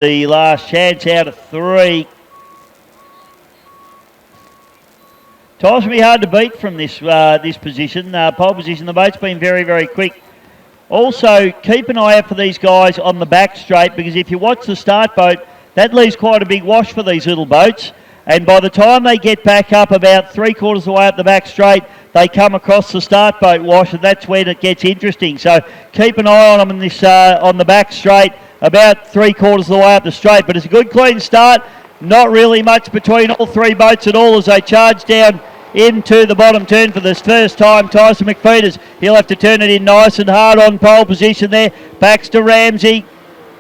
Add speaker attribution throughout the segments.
Speaker 1: The last chance out of 3. Tires will be hard to beat from this position. Pole position, the boat's been very, very quick. Also, keep an eye out for these guys on the back straight, because if you watch the start boat, that leaves quite a big wash for these little boats. And by the time they get back up about 3/4 of the way up the back straight, they come across the start boat wash, and that's when it gets interesting. So keep an eye on them in this, on the back straight, about 3/4 of the way up the straight. But it's a good clean start. Not really much between all three boats at all as they charge down into the bottom turn for this first time. Tyson McFeeters, he'll have to turn it in nice and hard on pole position there. Baxter Ramsey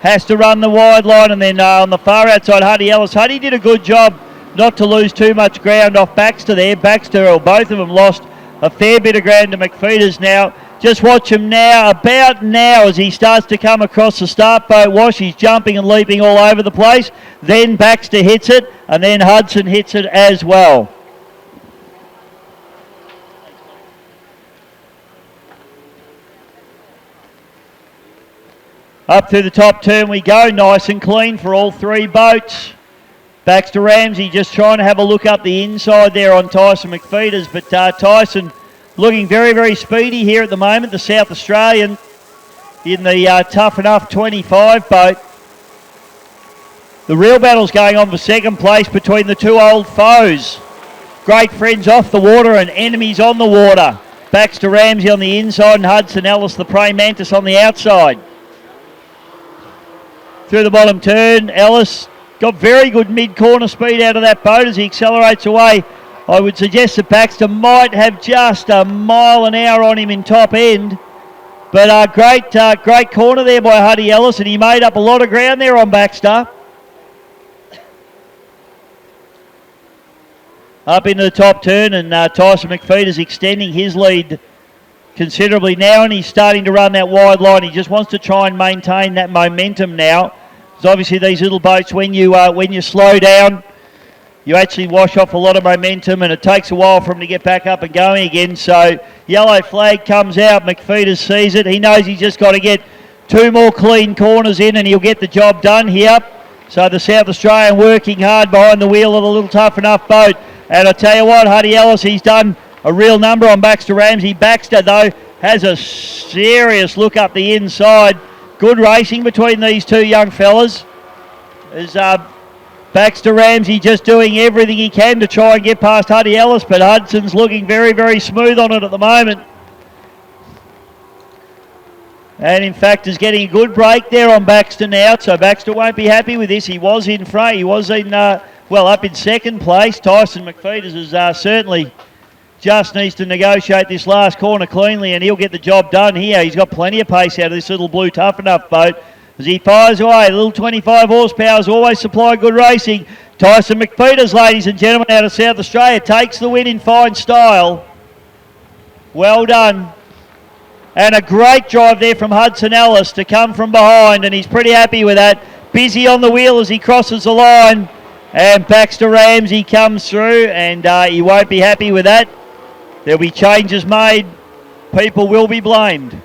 Speaker 1: has to run the wide line, and then on the far outside, Huddy Ellis. Huddy did a good job not to lose too much ground off Baxter there. Baxter, or both of them, lost a fair bit of ground to McFeeters now. Just watch him now, about now, as he starts to come across the start boat wash. He's jumping and leaping all over the place. Then Baxter hits it, and then Hudson hits it as well. Up through the top turn we go, nice and clean for all three boats. Baxter Ramsey just trying to have a look up the inside there on Tyson McFeeters, but Tyson looking very, very speedy here at the moment, the South Australian in the Tuff E Nuff 25 boat. The real battle's going on for second place between the two old foes. Great friends off the water and enemies on the water. Baxter Ramsey on the inside and Hudson Ellis, the prey mantis, on the outside. Through the bottom turn, Ellis got very good mid-corner speed out of that boat as he accelerates away. I would suggest that Baxter might have just a mile an hour on him in top end. But great corner there by Huddy Ellis, and he made up a lot of ground there on Baxter. Up into the top turn, and Tyson McFeeters extending his lead considerably now, and he's starting to run that wide line. He just wants to try and maintain that momentum now. Because obviously these little boats, when you slow down, you actually wash off a lot of momentum, and it takes a while for them to get back up and going again. So yellow flag comes out. McFeeters sees it. He knows he's just got to get 2 more clean corners in, and he'll get the job done here. So the South Australian working hard behind the wheel of the little Tuff E Nuff boat. And I tell you what, Huddy Ellis, he's done a real number on Baxter Ramsey. Baxter, though, has a serious look up the inside. Good racing between these two young fellas. As Baxter Ramsey just doing everything he can to try and get past Huddy Ellis, but Hudson's looking very, very smooth on it at the moment. And in fact is getting a good break there on Baxter now, so Baxter won't be happy with this. He was in front, he was in, up in second place. Tyson McFeeters is certainly just needs to negotiate this last corner cleanly, and he'll get the job done here. He's got plenty of pace out of this little blue Tuff E Nuff boat. As he fires away, the little 25 horsepower always supply good racing. Tyson McFeeters, ladies and gentlemen, out of South Australia, takes the win in fine style. Well done. And a great drive there from Hudson Ellis to come from behind, and he's pretty happy with that. Busy on the wheel as he crosses the line. And Baxter Ramsey comes through, and he won't be happy with that. There'll be changes made. People will be blamed.